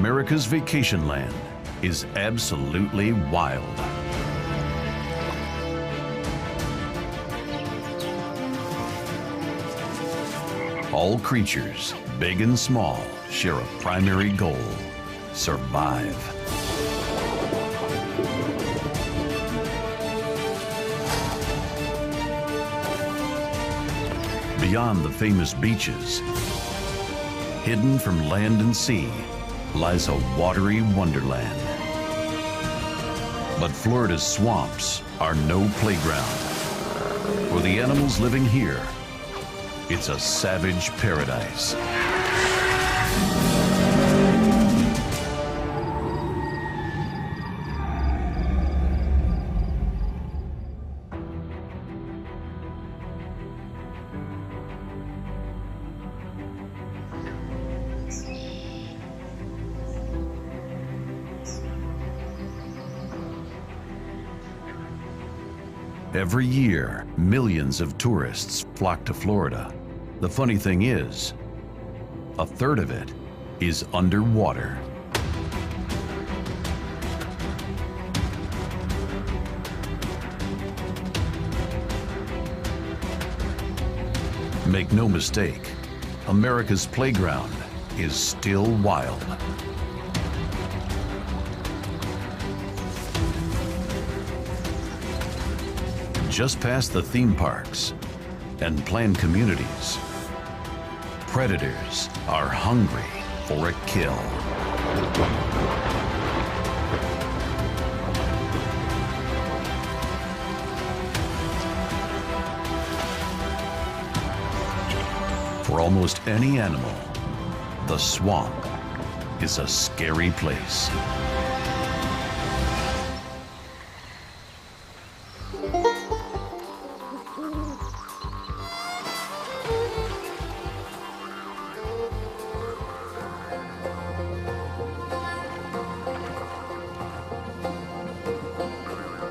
America's vacation land is absolutely wild. All creatures, big and small, share a primary goal: survive. Beyond the famous beaches, hidden from land and sea, lies a watery wonderland. But Florida's swamps are no playground. For the animals living here, it's a savage paradise. Every year, millions of tourists flock to Florida. The funny thing is, a third of it is underwater. Make no mistake, America's playground is still wild. Just past the theme parks and planned communities, predators are hungry for a kill. For almost any animal, the swamp is a scary place.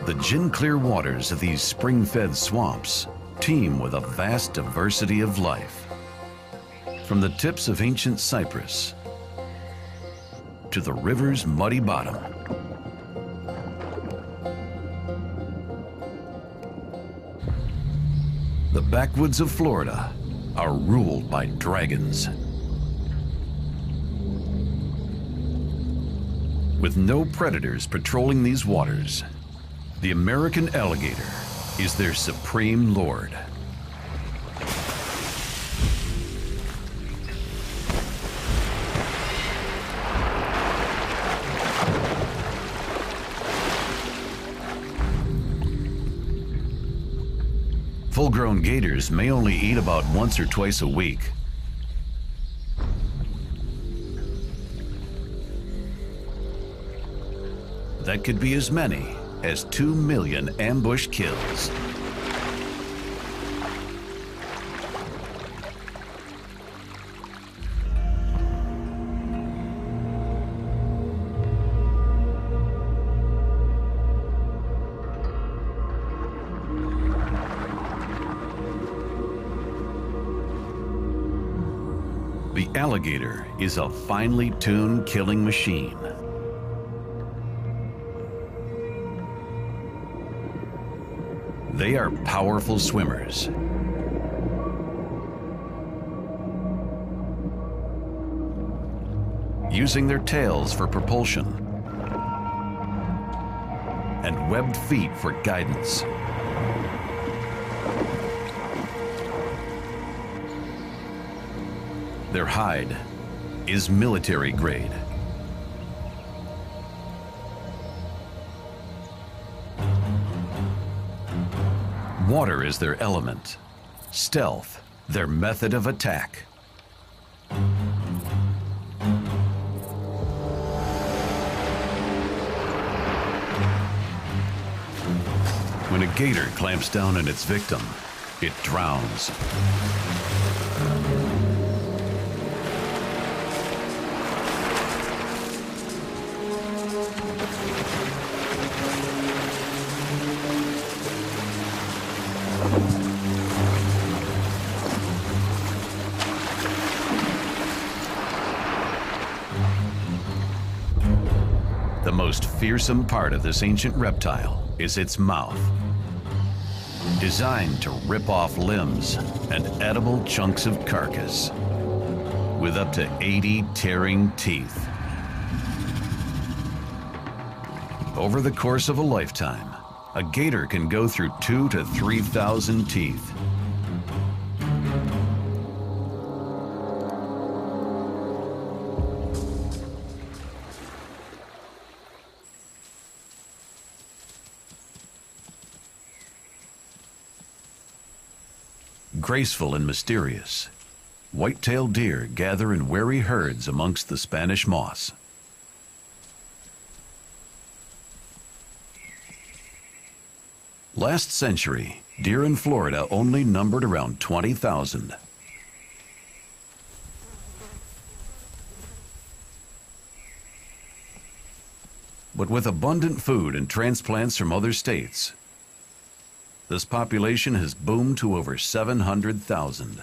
The gin-clear waters of these spring-fed swamps teem with a vast diversity of life. From the tips of ancient cypress to the river's muddy bottom. The backwoods of Florida are ruled by dragons. With no predators patrolling these waters, the American alligator is their supreme lord. Full-grown gators may only eat about once or twice a week. That could be as many as 2 million ambush kills. The alligator is a finely tuned killing machine. They are powerful swimmers. Using their tails for propulsion and webbed feet for guidance. Their hide is military grade. Water is their element, stealth their method of attack. When a gator clamps down on its victim, it drowns. most fearsome part of this ancient reptile is its mouth. Designed to rip off limbs and edible chunks of carcass, with up to 80 tearing teeth. Over the course of a lifetime, a gator can go through 2,000 to 3,000 teeth. Graceful and mysterious, white-tailed deer gather in wary herds amongst the Spanish moss. Last century, deer in Florida only numbered around 20,000. But with abundant food and transplants from other states, this population has boomed to over 700,000.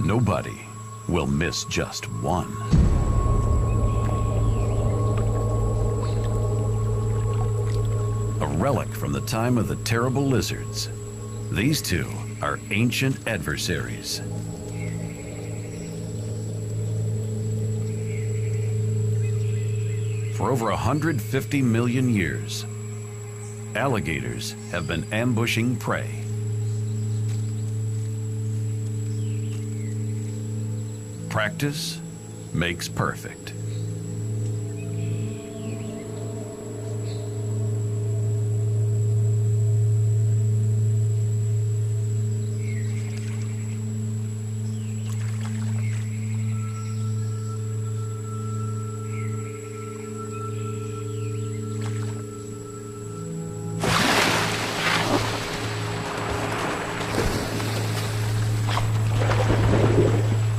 Nobody will miss just one. A relic from the time of the terrible lizards, these two are ancient adversaries. For over 150 million years, alligators have been ambushing prey. Practice makes perfect.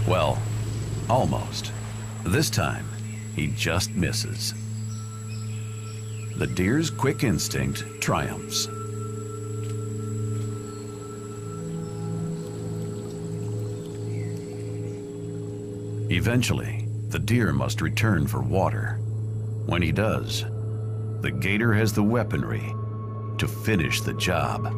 Well, almost. This time, he just misses. The deer's quick instinct triumphs. Eventually, the deer must return for water. When he does, the gator has the weaponry to finish the job.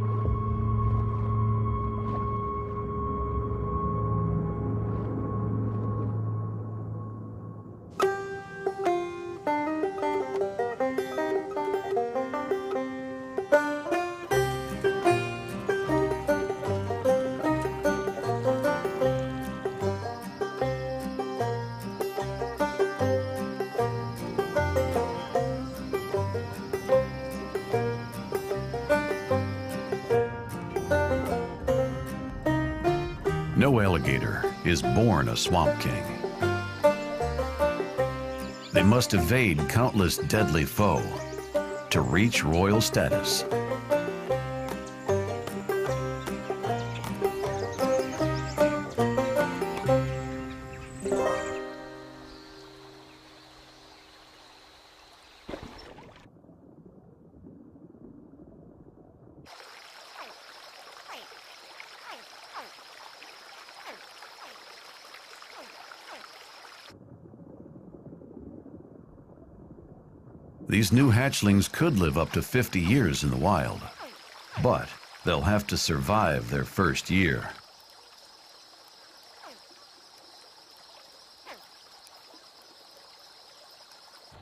No alligator is born a swamp king. They must evade countless deadly foe to reach royal status. These new hatchlings could live up to 50 years in the wild, but they'll have to survive their first year.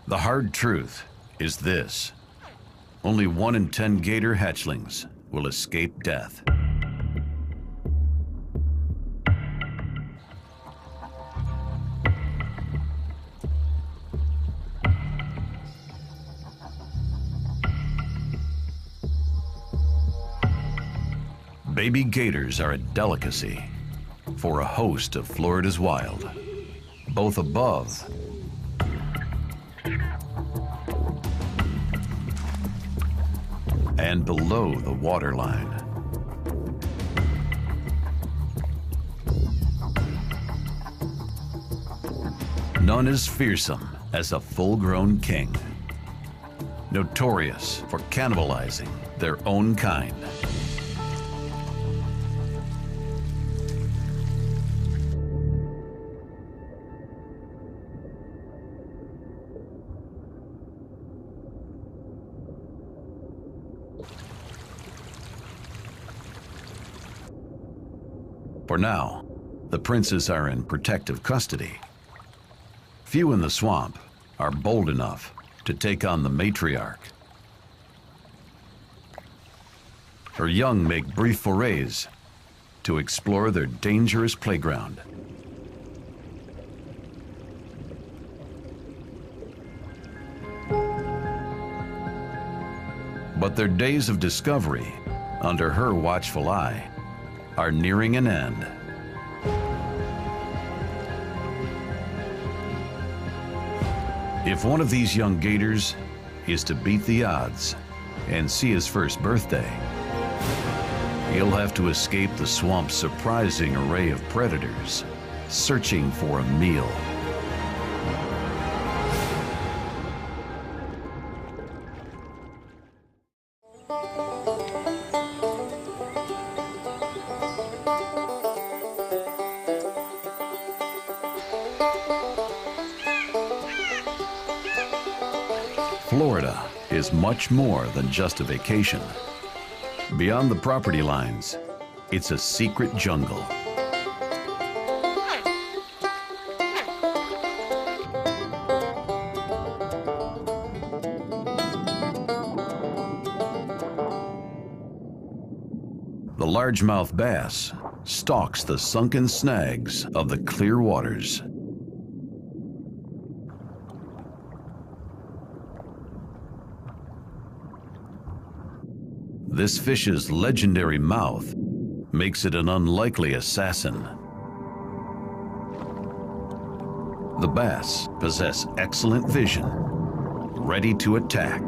The hard truth is this: only 1 in 10 gator hatchlings will escape death. Baby gators are a delicacy for a host of Florida's wild, both above and below the waterline. None as fearsome as a full-grown king, notorious for cannibalizing their own kind. For now, the princes are in protective custody. Few in the swamp are bold enough to take on the matriarch. Her young make brief forays to explore their dangerous playground. But their days of discovery, under her watchful eye, are nearing an end. If one of these young gators is to beat the odds and see his first birthday, he'll have to escape the swamp's surprising array of predators, searching for a meal. Florida is much more than just a vacation. Beyond the property lines, it's a secret jungle. The largemouth bass stalks the sunken snags of the clear waters. This fish's legendary mouth makes it an unlikely assassin. The bass possess excellent vision, ready to attack.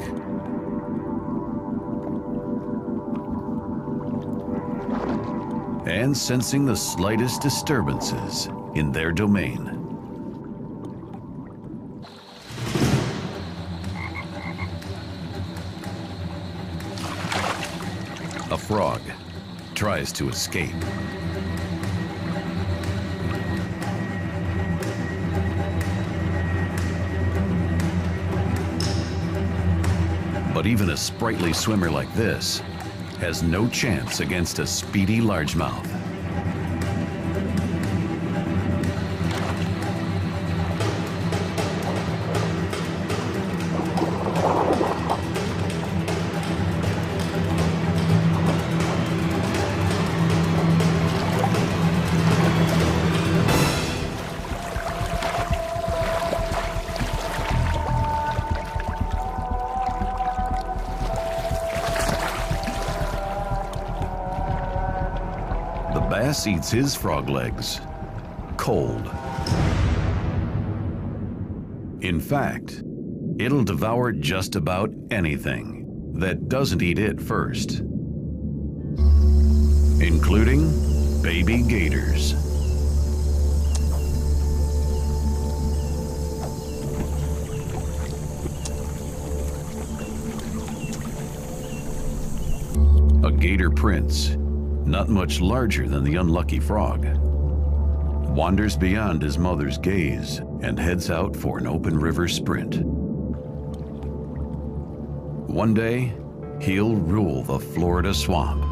And sensing the slightest disturbances in their domain. A frog tries to escape. But even a sprightly swimmer like this has no chance against a speedy largemouth. Bass eats his frog legs cold. In fact, it'll devour just about anything that doesn't eat it first, including baby gators. A gator prince, not much larger than the unlucky frog, wanders beyond his mother's gaze and heads out for an open river sprint. One day, he'll rule the Florida swamp.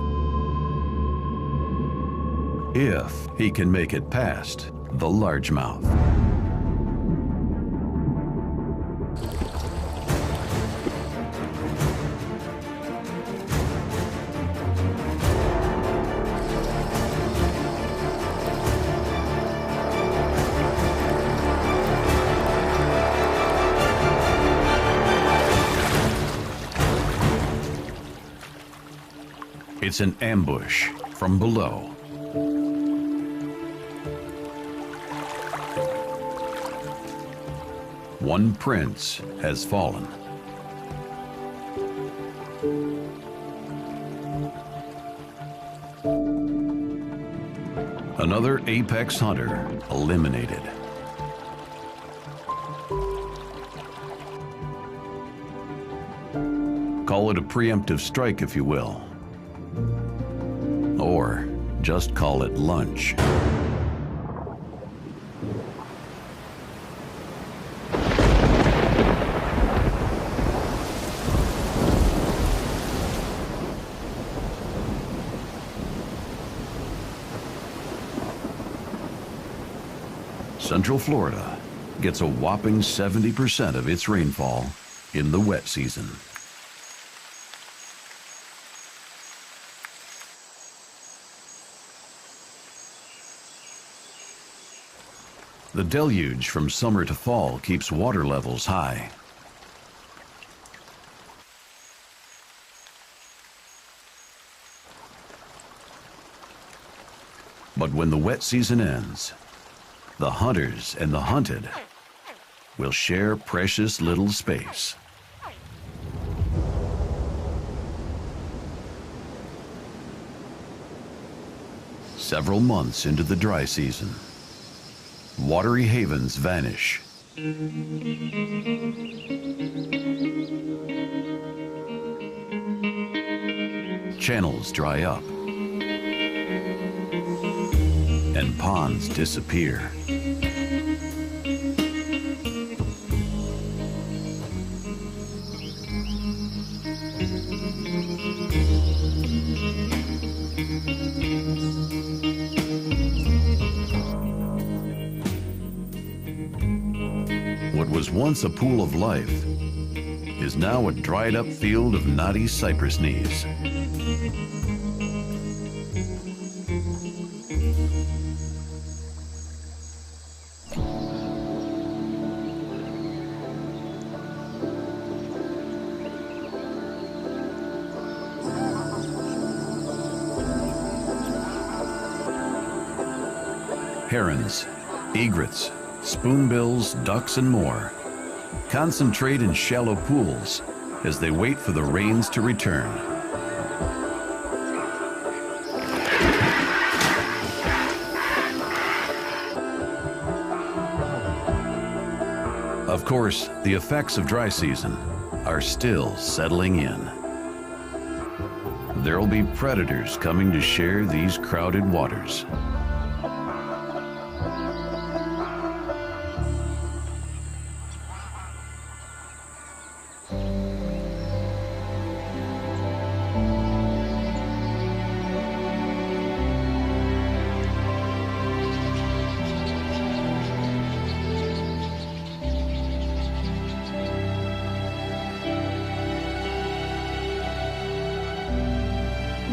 If he can make it past the largemouth. It's an ambush from below. One prince has fallen. Another apex hunter eliminated. Call it a preemptive strike, if you will. Or just call it lunch. Central Florida gets a whopping 70% of its rainfall in the wet season. The deluge from summer to fall keeps water levels high. But when the wet season ends, the hunters and the hunted will share precious little space. Several months into the dry season, watery havens vanish. Channels dry up, and ponds disappear. What was once a pool of life is now a dried up field of knotty cypress knees. Herons, egrets, spoonbills, ducks, and more concentrate in shallow pools as they wait for the rains to return. Of course, the effects of dry season are still settling in. There'll be predators coming to share these crowded waters.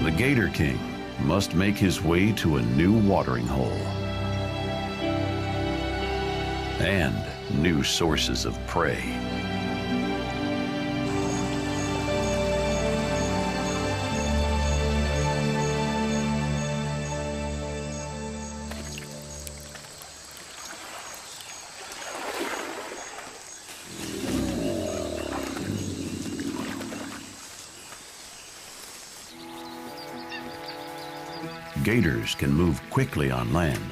The Gator King must make his way to a new watering hole and new sources of prey. Gators can move quickly on land,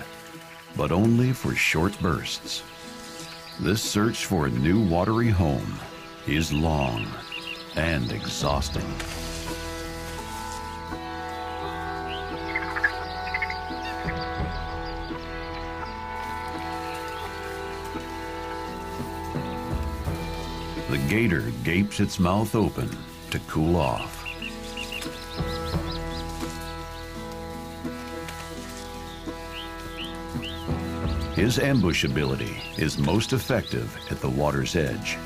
but only for short bursts. This search for a new watery home is long and exhausting. The gator gapes its mouth open to cool off. His ambush ability is most effective at the water's edge.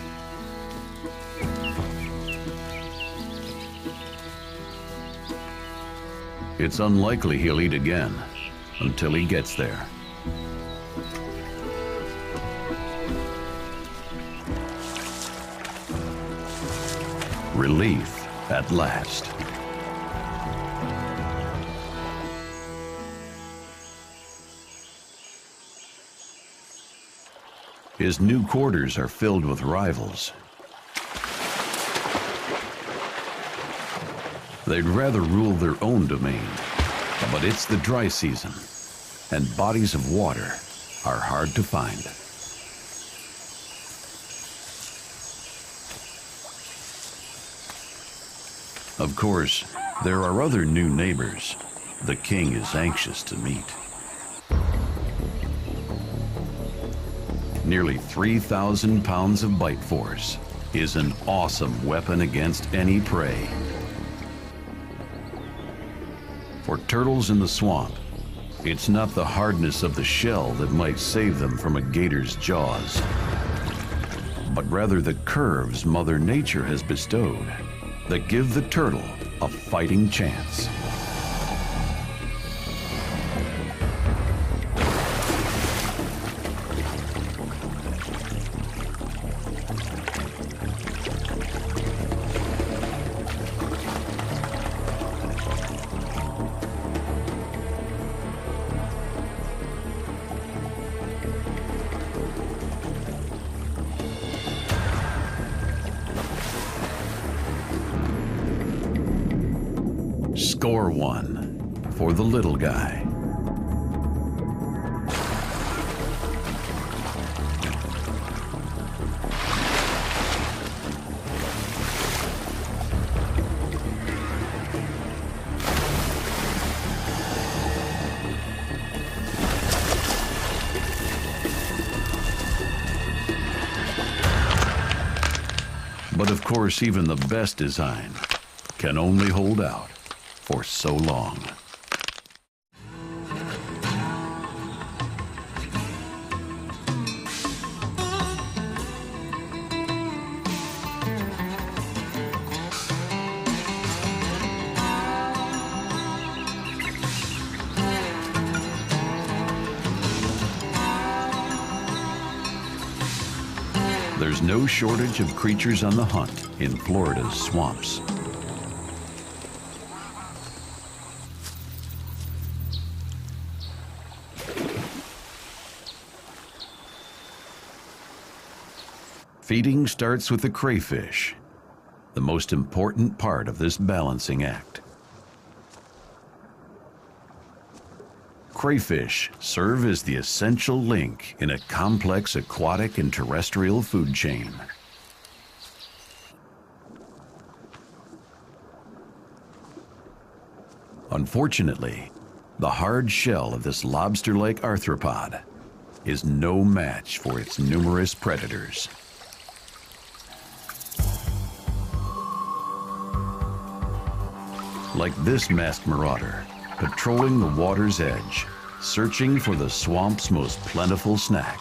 It's unlikely he'll eat again until he gets there. Relief at last. His new quarters are filled with rivals. They'd rather rule their own domain, but it's the dry season, and bodies of water are hard to find. Of course, there are other new neighbors the king is anxious to meet. Nearly 3,000 pounds of bite force is an awesome weapon against any prey. For turtles in the swamp, It's not the hardness of the shell that might save them from a gator's jaws, but rather the curves Mother Nature has bestowed that give the turtle a fighting chance. Score one for the little guy. But of course, even the best design can only hold out for so long. There's no shortage of creatures on the hunt in Florida's swamps. Feeding starts with the crayfish, the most important part of this balancing act. Crayfish serve as the essential link in a complex aquatic and terrestrial food chain. Unfortunately, the hard shell of this lobster-like arthropod is no match for its numerous predators. Like this masked marauder, patrolling the water's edge, searching for the swamp's most plentiful snack.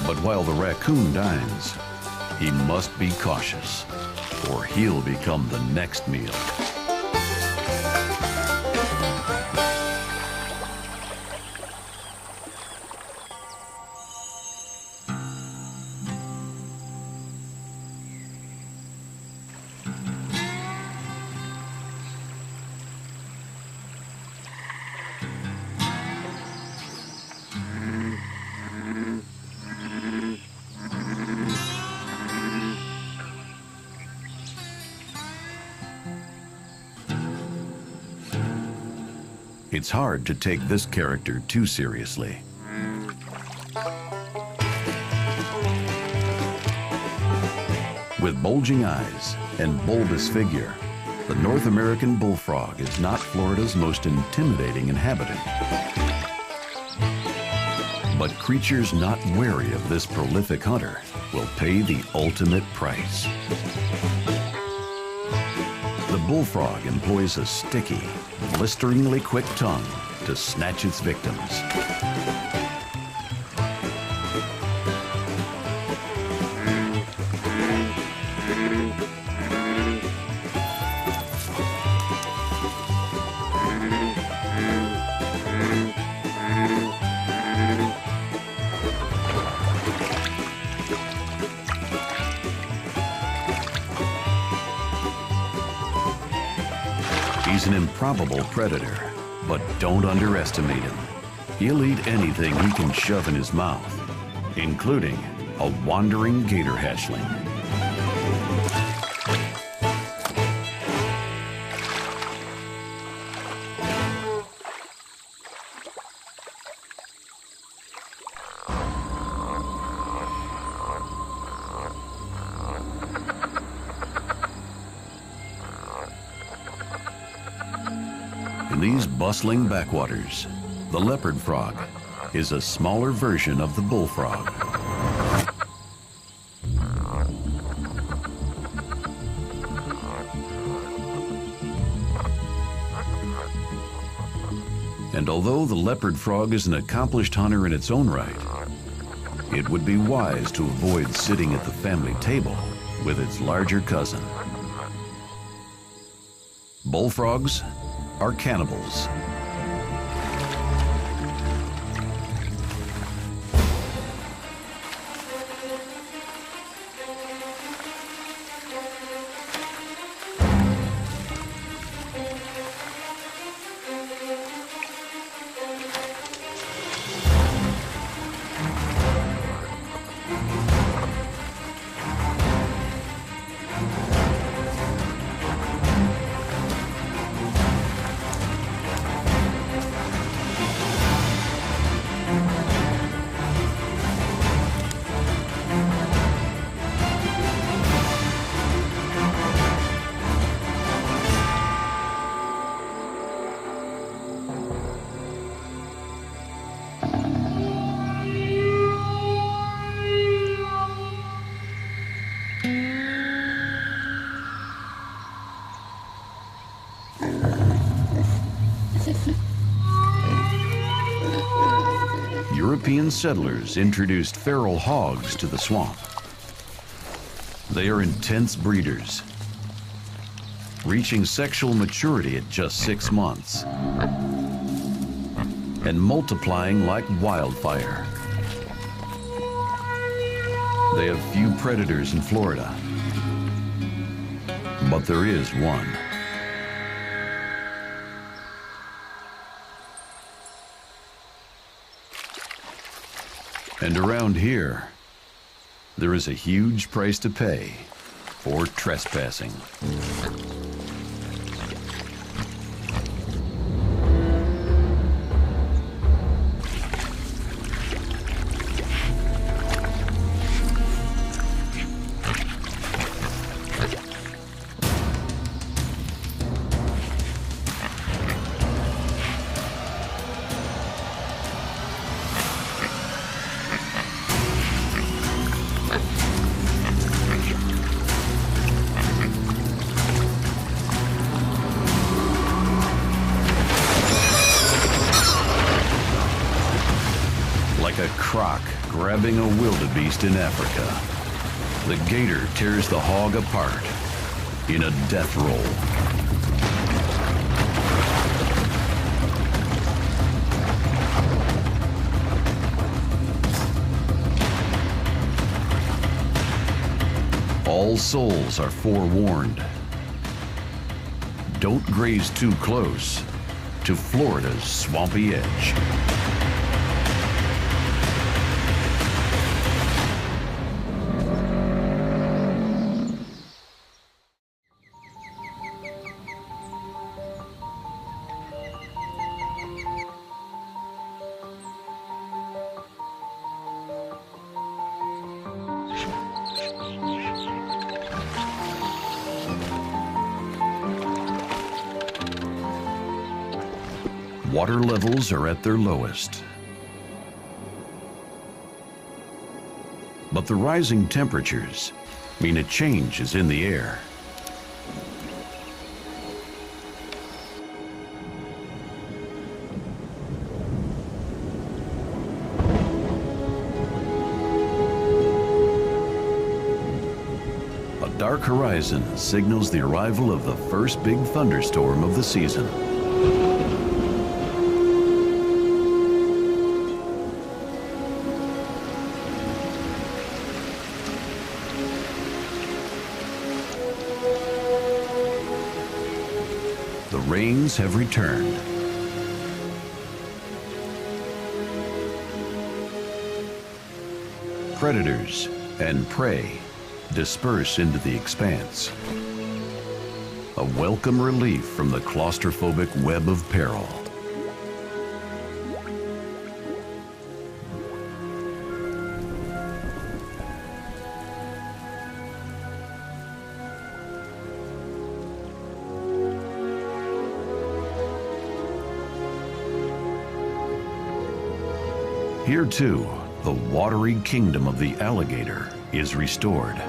But while the raccoon dines, he must be cautious, or he'll become the next meal. It's hard to take this character too seriously. With bulging eyes and bulbous figure, the North American bullfrog is not Florida's most intimidating inhabitant. But creatures not wary of this prolific hunter will pay the ultimate price. The bullfrog employs a sticky, blisteringly quick tongue to snatch its victims. He's an improbable predator, but don't underestimate him. He'll eat anything he can shove in his mouth, including a wandering gator hatchling. these bustling backwaters, the leopard frog is a smaller version of the bullfrog. And although the leopard frog is an accomplished hunter in its own right, it would be wise to avoid sitting at the family table with its larger cousin. Bullfrogs are cannibals. European settlers introduced feral hogs to the swamp. They are intense breeders, reaching sexual maturity at just 6 months and multiplying like wildfire. They have few predators in Florida, but there is one. And around here, there is a huge price to pay for trespassing. Like a croc grabbing a wildebeest in Africa, the gator tears the hog apart in a death roll. All souls are forewarned. Don't graze too close to Florida's swampy edge. Water levels are at their lowest. But the rising temperatures mean a change is in the air. A dark horizon signals the arrival of the first big thunderstorm of the season. The rains have returned. Predators and prey disperse into the expanse. A welcome relief from the claustrophobic web of peril. Here too, the watery kingdom of the alligator is restored.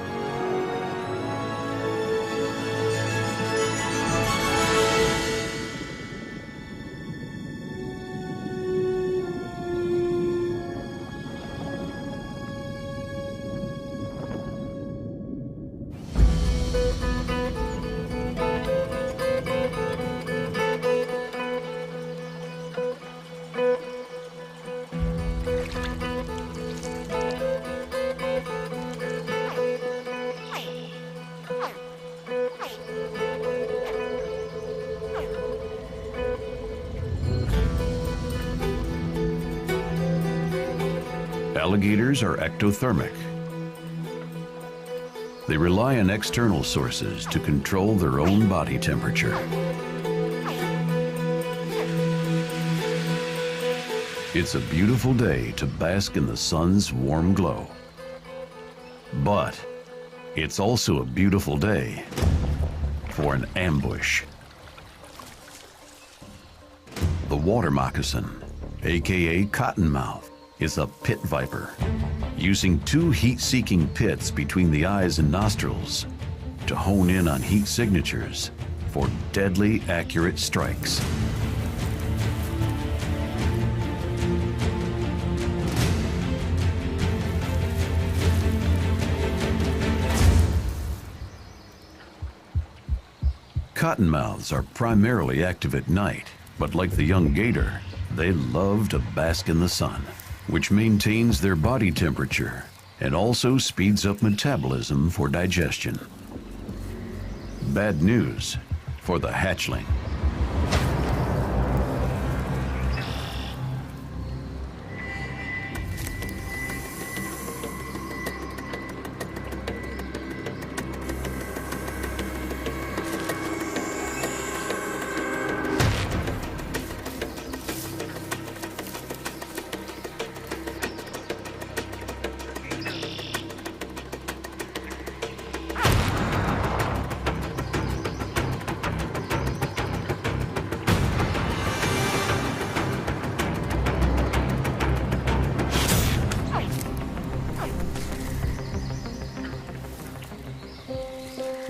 Alligators are ectothermic. They rely on external sources to control their own body temperature. It's a beautiful day to bask in the sun's warm glow. But it's also a beautiful day for an ambush. The water moccasin, aka cottonmouth, is a pit viper, using two heat-seeking pits between the eyes and nostrils to hone in on heat signatures for deadly accurate strikes. Cottonmouths are primarily active at night, but like the young gator, they love to bask in the sun, which maintains their body temperature and also speeds up metabolism for digestion. Bad news for the hatchling.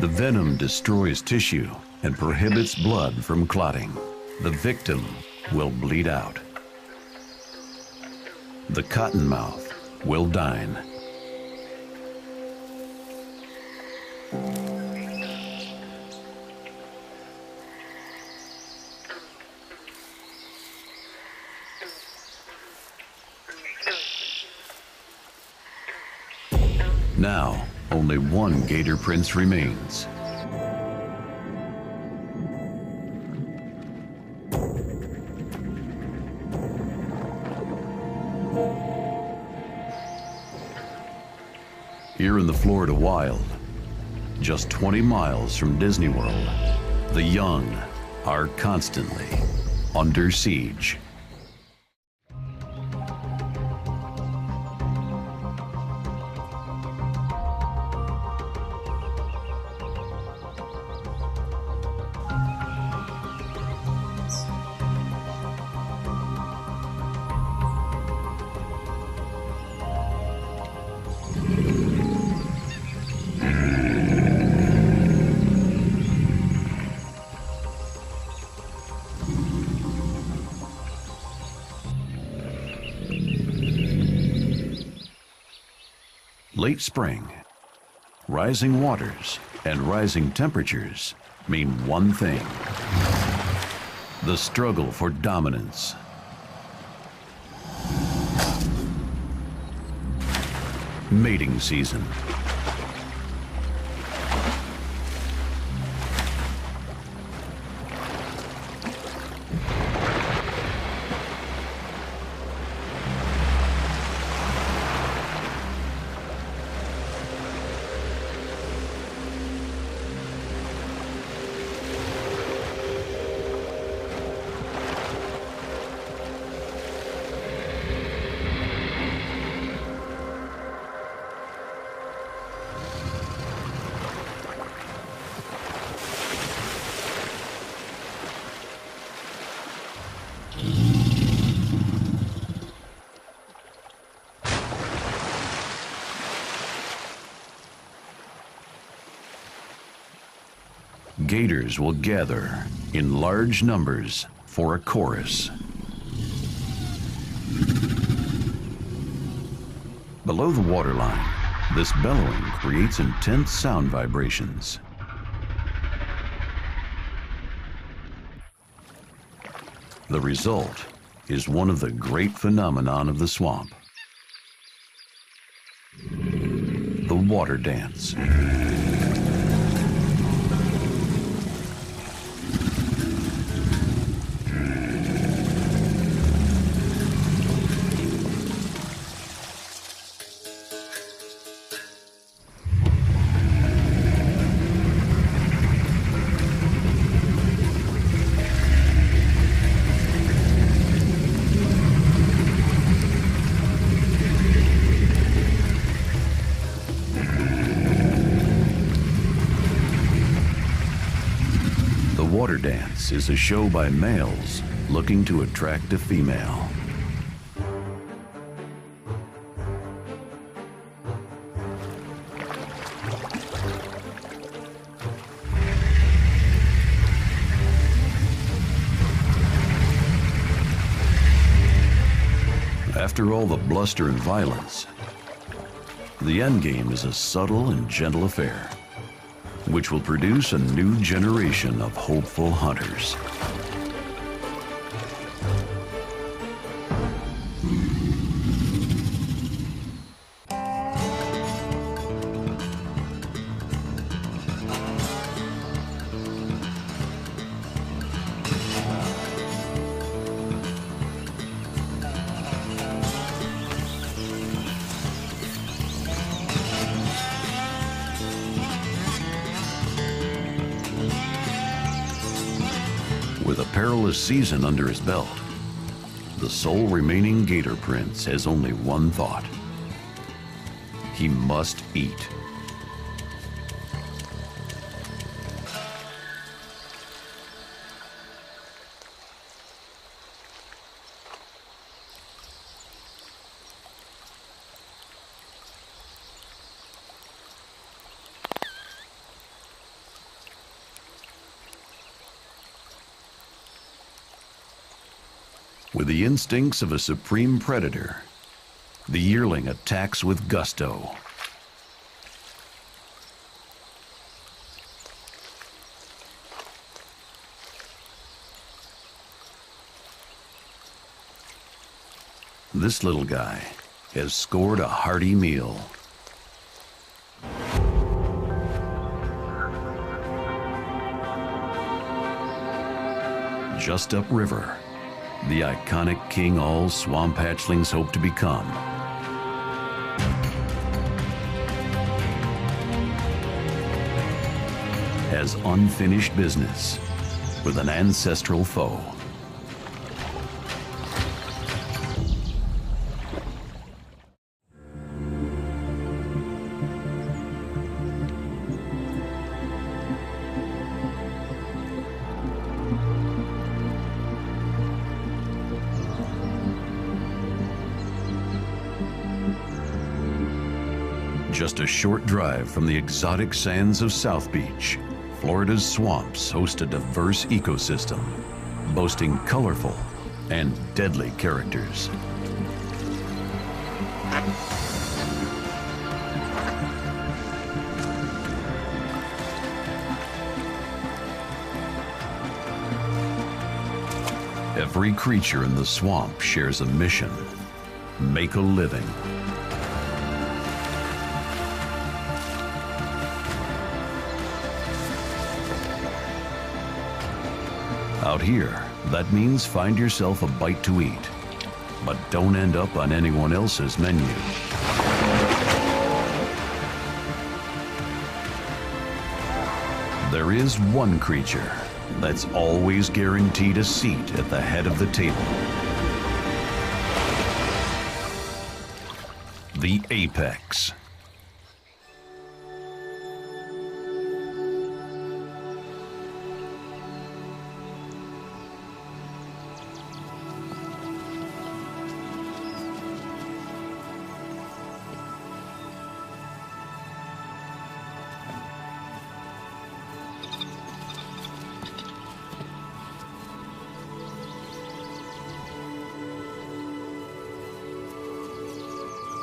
The venom destroys tissue and prohibits blood from clotting. The victim will bleed out. The cottonmouth will dine. Now, only one gator prince remains. Here in the Florida wild, just 20 miles from Disney World, the young are constantly under siege. Late spring, rising waters and rising temperatures mean one thing: the struggle for dominance. Mating season. gators will gather in large numbers for a chorus. Below the waterline, this bellowing creates intense sound vibrations. The result is one of the great phenomenon of the swamp, the water dance. Water dance is a show by males looking to attract a female. After all the bluster and violence, the end game is a subtle and gentle affair, which will produce a new generation of hopeful hunters. With a perilous season under his belt, the sole remaining gator prince has only one thought: he must eat. With the instincts of a supreme predator, the yearling attacks with gusto. This little guy has scored a hearty meal. Just upriver, the iconic king all swamp hatchlings hope to become has unfinished business with an ancestral foe. Just a short drive from the exotic sands of South Beach, Florida's swamps host a diverse ecosystem, boasting colorful and deadly characters. Every creature in the swamp shares a mission: make a living. Out here, that means find yourself a bite to eat, but don't end up on anyone else's menu. There is one creature that's always guaranteed a seat at the head of the table: the apex.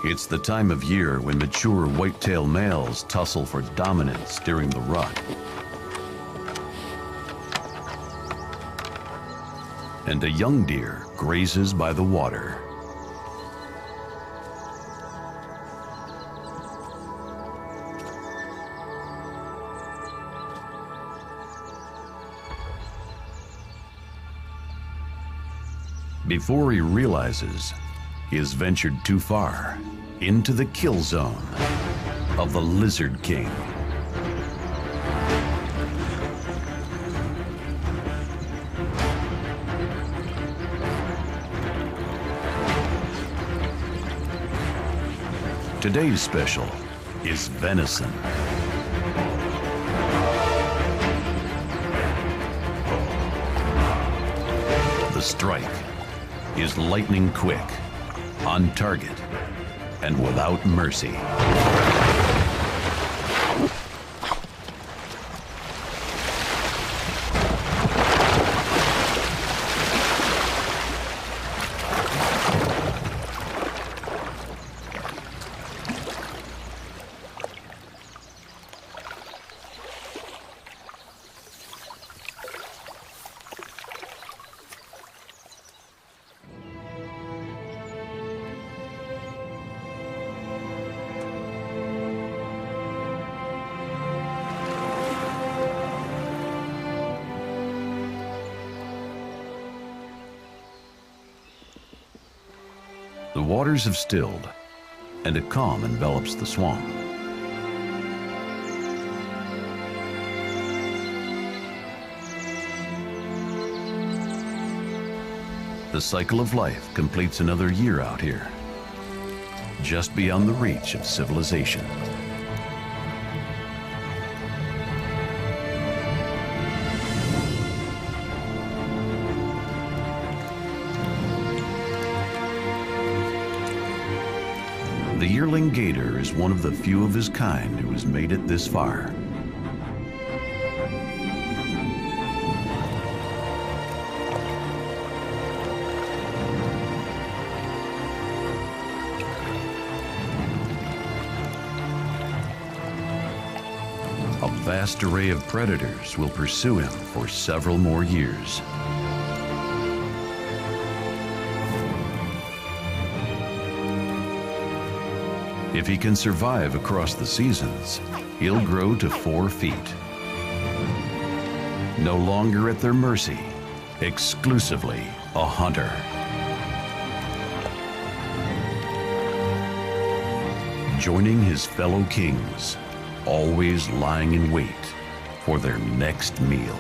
It's the time of year when mature whitetail males tussle for dominance during the rut. And a young deer grazes by the water. Before he realizes, he has ventured too far into the kill zone of the Lizard King. Today's special is venison. The strike is lightning quick, on target, and without mercy. The waters have stilled, and a calm envelops the swamp. The cycle of life completes another year out here, just beyond the reach of civilization. The yearling gator is one of the few of his kind who has made it this far. A vast array of predators will pursue him for several more years. If he can survive across the seasons, he'll grow to 4 feet. No longer at their mercy, exclusively a hunter. Joining his fellow kings, always lying in wait for their next meal.